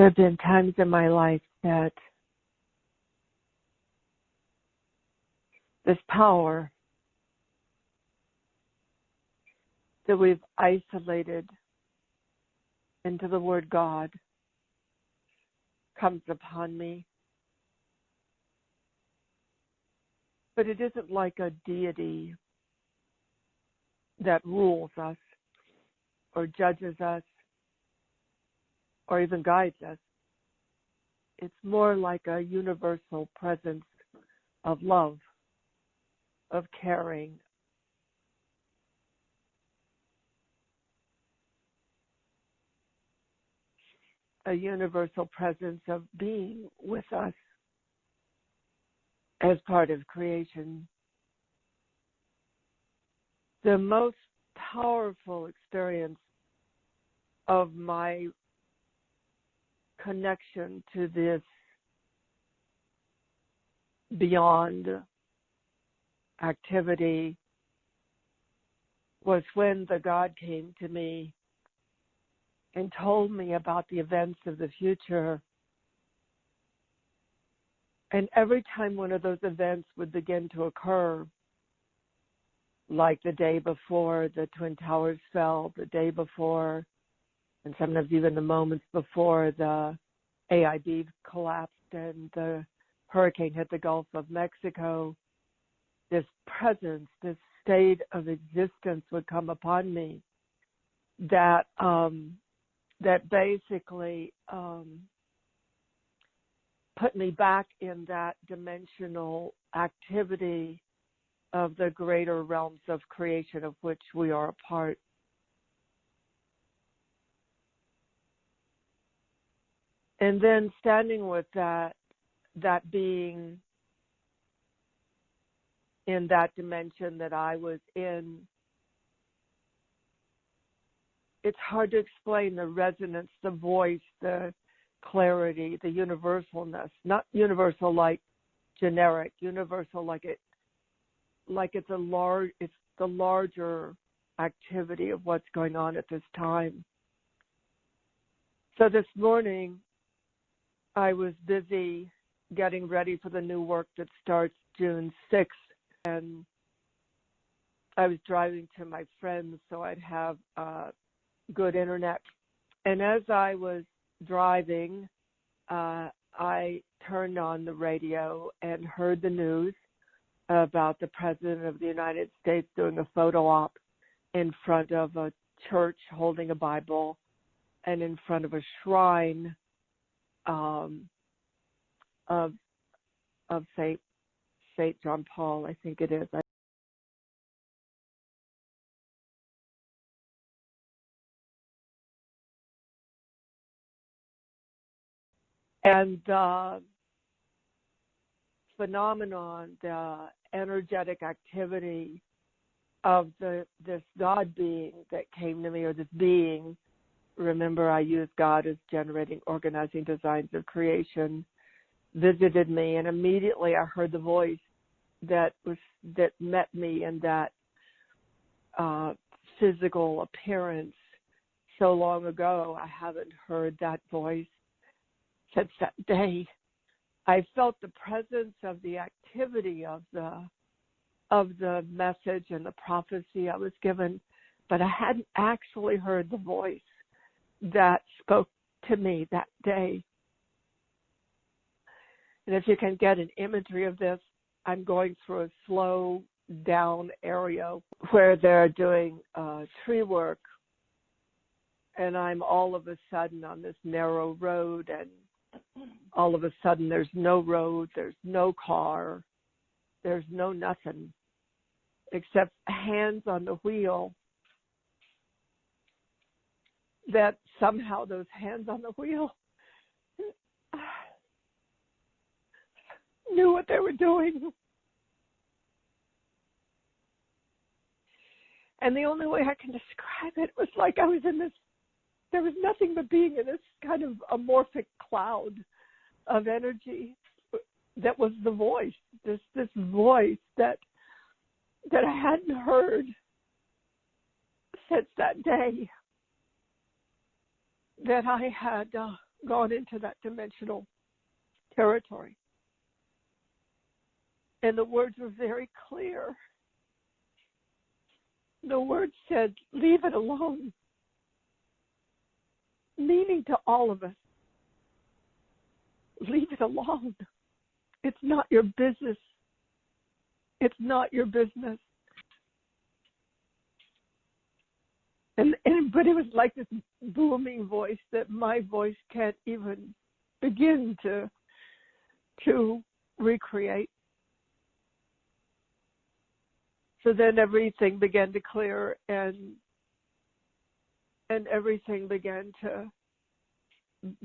There have been times in my life that this power that we've isolated into the word God comes upon me. But it isn't like a deity that rules us or judges us or even guides us. It's more like a universal presence of love, of caring, a universal presence of being with us as part of creation. The most powerful experience of my connection to this beyond activity was when the God came to me and told me about the events of the future. And every time one of those events would begin to occur, like the day before the Twin Towers fell, the day before, and sometimes even the moments before the AIB collapsed and the hurricane hit the Gulf of Mexico, this presence, this state of existence would come upon me that basically put me back in that dimensional activity of the greater realms of creation of which we are a part. And then standing with that being in that dimension that I was in, it's hard to explain the resonance, the voice, the clarity, the universalness. Not universal like generic, universal like it's the larger activity of what's going on at this time. So this morning, I was busy getting ready for the new work that starts June 6th, and I was driving to my friends so I'd have good internet. And as I was driving, I turned on the radio and heard the news about the President of the United States doing a photo op in front of a church holding a Bible and in front of a shrine of Saint John Paul, I think it is. And the phenomenon, the energetic activity of this God being that came to me, or this being, remember I used God as generating, organizing designs of creation, visited me, and immediately I heard the voice that met me in that physical appearance so long ago. I haven't heard that voice since that day. I felt the presence of the activity of the message and the prophecy I was given, but I hadn't actually heard the voice that spoke to me that day. And if you can get an imagery of this, I'm going through a slow down area where they're doing tree work, and I'm all of a sudden on this narrow road, and all of a sudden there's no road, there's no car, there's no nothing except hands on the wheel. That somehow those hands on the wheel knew what they were doing. And the only way I can describe it was like I was in this, there was nothing but being in this kind of amorphic cloud of energy that was the voice, this voice that I hadn't heard since that day that I had gone into that dimensional territory. And the words were very clear. The words said, "Leave it alone," meaning to all of us, leave it alone. It's not your business. It's not your business. But it was like this booming voice that my voice can't even begin to recreate. So then everything began to clear, and everything began to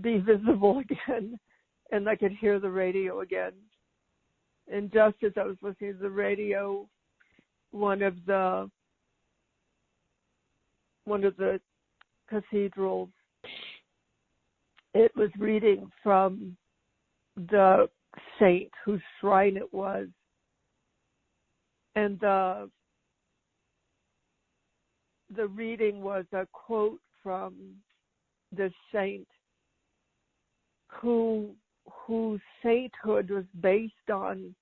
be visible again, and I could hear the radio again. And just as I was listening to the radio, one of the cathedrals, it was reading from the saint whose shrine it was. And the reading was a quote from the saint whose sainthood was based on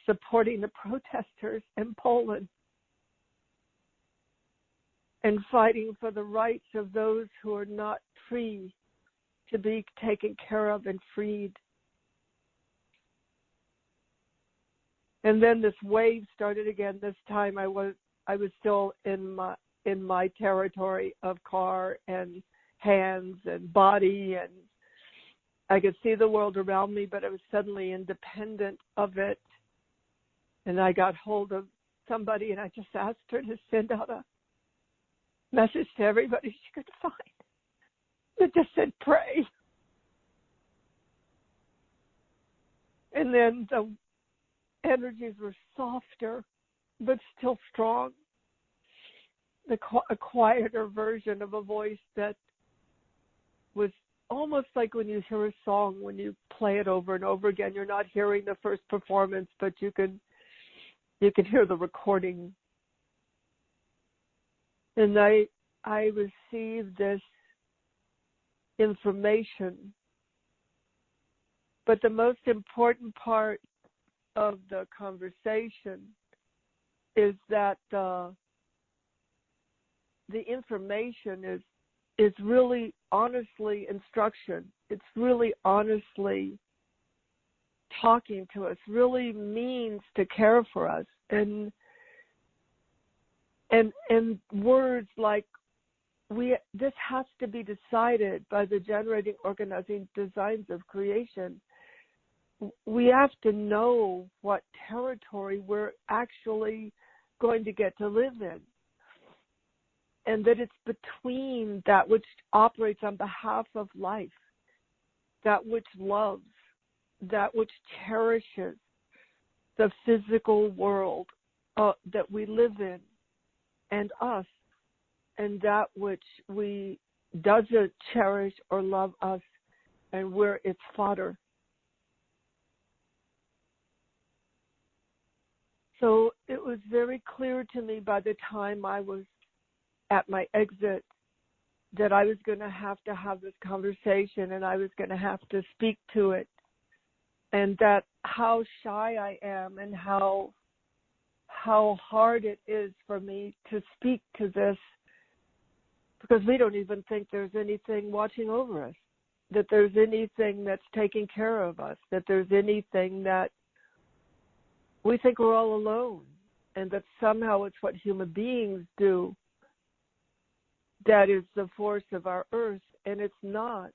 supporting the protesters in Poland and fighting for the rights of those who are not free to be taken care of and freed. And then this wave started again. This time I was still in my territory of car and hands and body, and I could see the world around me, but I was suddenly independent of it. And I got hold of somebody, and I just asked her to send out a message to everybody she could find that just said, "Pray." And then the energies were softer, but still strong. A quieter version of a voice that was almost like when you hear a song, when you play it over and over again, you're not hearing the first performance, but you can hear the recording. And I received this information. But the most important part of the conversation is that the information is really honestly instruction. It's really honestly talking to us, really means to care for us. And words like, this has to be decided by the generating, organizing designs of creation. We have to know what territory we're actually going to get to live in. And that it's between that which operates on behalf of life, that which loves, that which cherishes the physical world that we live in, and us, and that which doesn't cherish or love us, and we're its fodder. So it was very clear to me by the time I was at my exit that I was going to have this conversation, and I was going to have to speak to it, and that how shy I am and how hard it is for me to speak to this, because we don't even think there's anything watching over us, that there's anything that's taking care of us, that there's anything that we think we're all alone, and that somehow it's what human beings do that is the force of our earth, and it's not.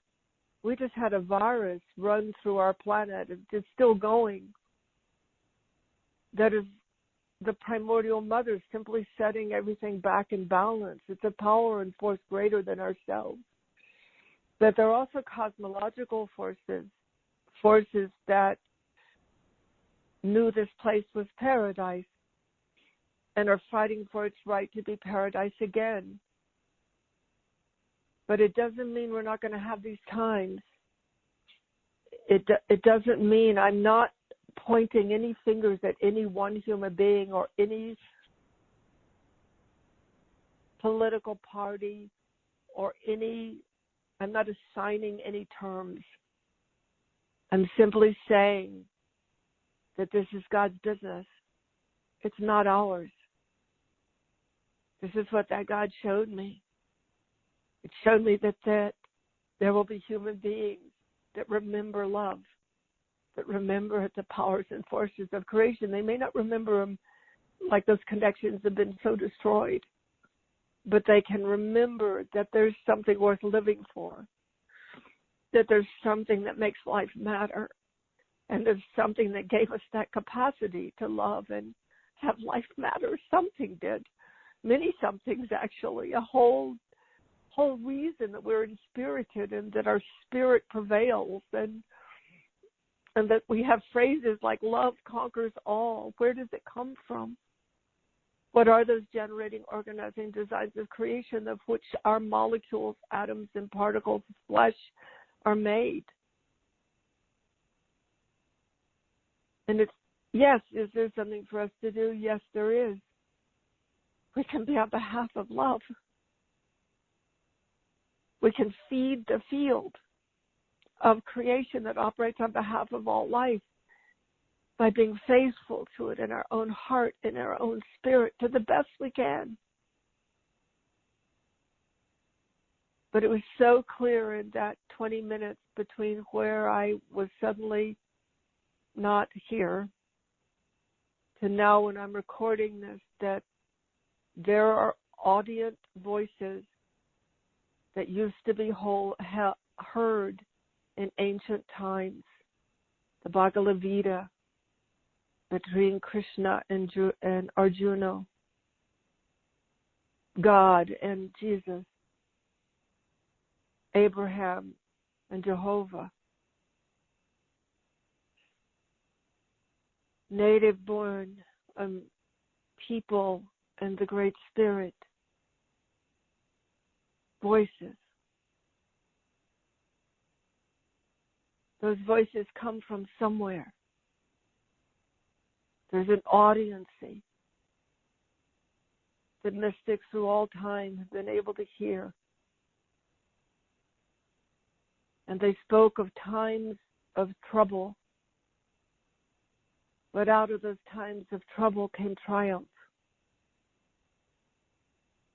We just had a virus run through our planet. It's still going. That is the primordial mother simply setting everything back in balance. It's a power and force greater than ourselves. But there are also cosmological forces that knew this place was paradise and are fighting for its right to be paradise again. But it doesn't mean we're not going to have these times. It doesn't mean, I'm not pointing any fingers at any one human being or any political party or any I'm not assigning any terms. I'm simply saying that this is God's business. It's not ours. This is what that God showed me. It showed me that there will be human beings that remember love, that remember the powers and forces of creation. They may not remember them like those connections have been so destroyed, but they can remember that there's something worth living for, that there's something that makes life matter, and there's something that gave us that capacity to love and have life matter. Something did. Many somethings, actually. A whole reason that we're inspirited and that our spirit prevails, and that we have phrases like love conquers all. Where does it come from? What are those generating, organizing designs of creation of which our molecules, atoms, and particles of flesh are made? And it's, yes, is there something for us to do? Yes, there is. We can be on behalf of love. We can feed the field of creation that operates on behalf of all life by being faithful to it in our own heart, in our own spirit, to the best we can. But it was so clear in that 20 minutes between where I was suddenly not here to now when I'm recording this, that there are audient voices that used to be heard in ancient times. The Bhagavad Gita between Krishna and Arjuna, God and Jesus, Abraham and Jehovah, native-born people and the Great Spirit, voices. Those voices come from somewhere. There's an audiency that mystics through all time have been able to hear. And they spoke of times of trouble, but out of those times of trouble came triumph.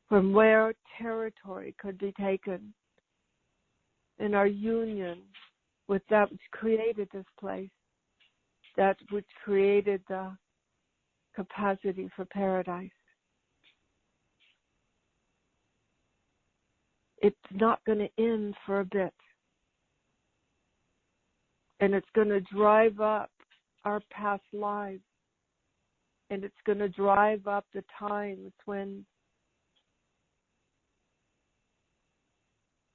From where territory could be taken in our union with that which created this place, that which created the capacity for paradise. It's not going to end for a bit. And it's going to drive up our past lives. And it's going to drive up the times when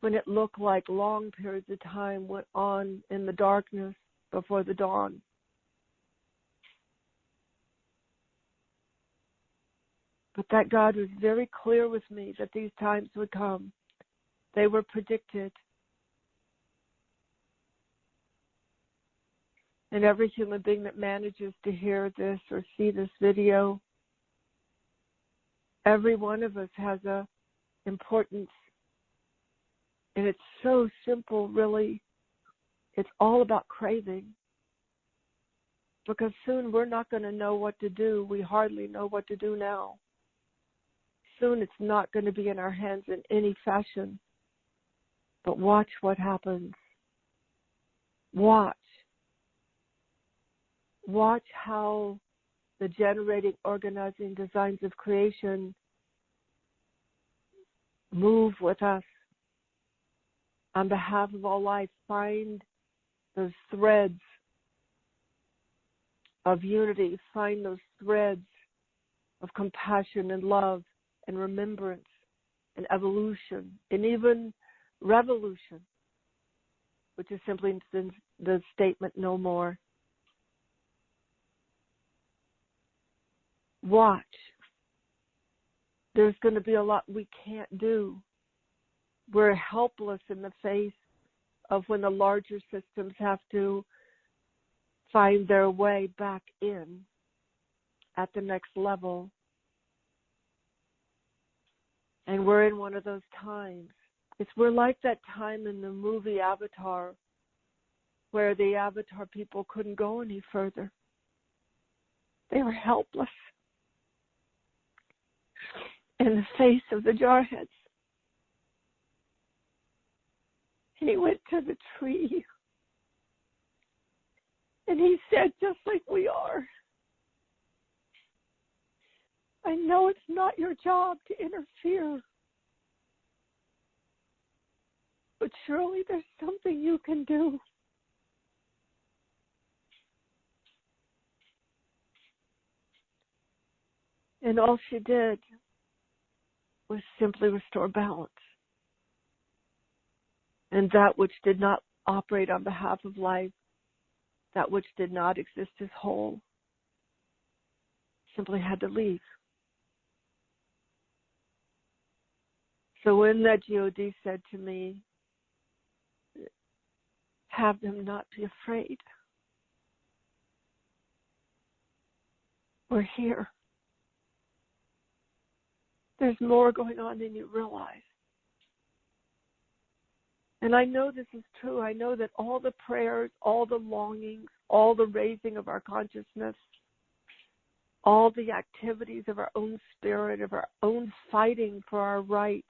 it looked like long periods of time went on in the darkness before the dawn. But that God was very clear with me that these times would come. They were predicted. And every human being that manages to hear this or see this video, every one of us has a importance. And it's so simple, really. It's all about craving. Because soon we're not going to know what to do. We hardly know what to do now. Soon it's not going to be in our hands in any fashion. But watch what happens. Watch. Watch how the generating, organizing designs of creation move with us on behalf of all life. Find those threads of unity. Find those threads of compassion and love and remembrance and evolution and even revolution, which is simply the statement no more. Watch. There's going to be a lot we can't do. We're helpless in the face of when the larger systems have to find their way back in at the next level. And we're in one of those times. We're like that time in the movie Avatar where the Avatar people couldn't go any further. They were helpless in the face of the Jarheads. And he went to the tree and he said, just like we are, I know it's not your job to interfere, but surely there's something you can do. And all she did was simply restore balance. And that which did not operate on behalf of life, that which did not exist as whole, simply had to leave. So when that G.O.D. said to me, have them not be afraid. We're here. There's more going on than you realize. And I know this is true. I know that all the prayers, all the longings, all the raising of our consciousness, all the activities of our own spirit, of our own fighting for our right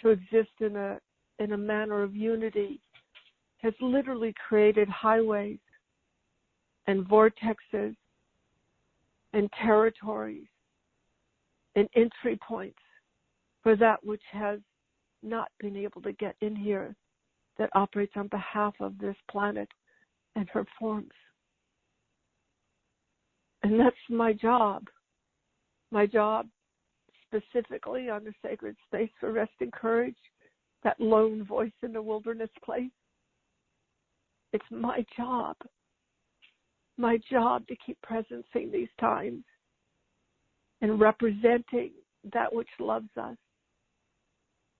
to exist in a manner of unity, has literally created highways and vortexes and territories and entry points for that which has not been able to get in here, that operates on behalf of this planet and her forms. And that's my job. My job specifically on the sacred space for rest and courage, that lone voice in the wilderness place. It's my job to keep presencing these times and representing that which loves us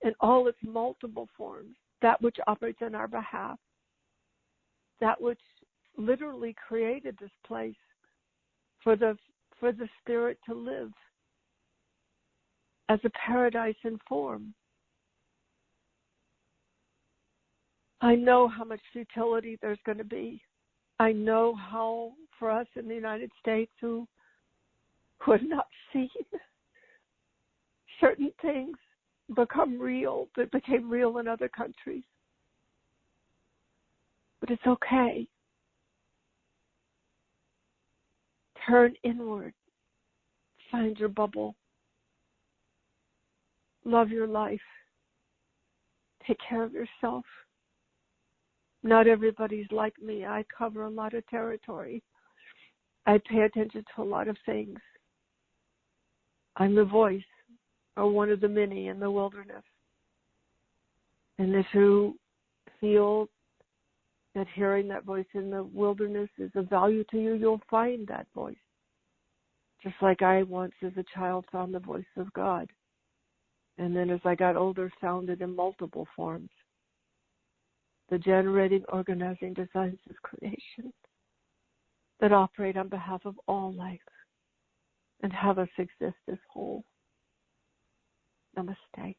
in all its multiple forms, that which operates on our behalf, that which literally created this place for the spirit to live as a paradise in form. I know how much futility there's going to be. I know how, for us in the United States who have not seen certain things become real, that became real in other countries. But it's okay. Turn inward. Find your bubble. Love your life. Take care of yourself. Not everybody's like me. I cover a lot of territory. I pay attention to a lot of things. I'm the voice, or one of the many in the wilderness. And if you feel that hearing that voice in the wilderness is of value to you, you'll find that voice. Just like I once as a child found the voice of God. And then as I got older, found it in multiple forms. The generating, organizing designs of creation that operate on behalf of all life and have us exist as whole. Namaste.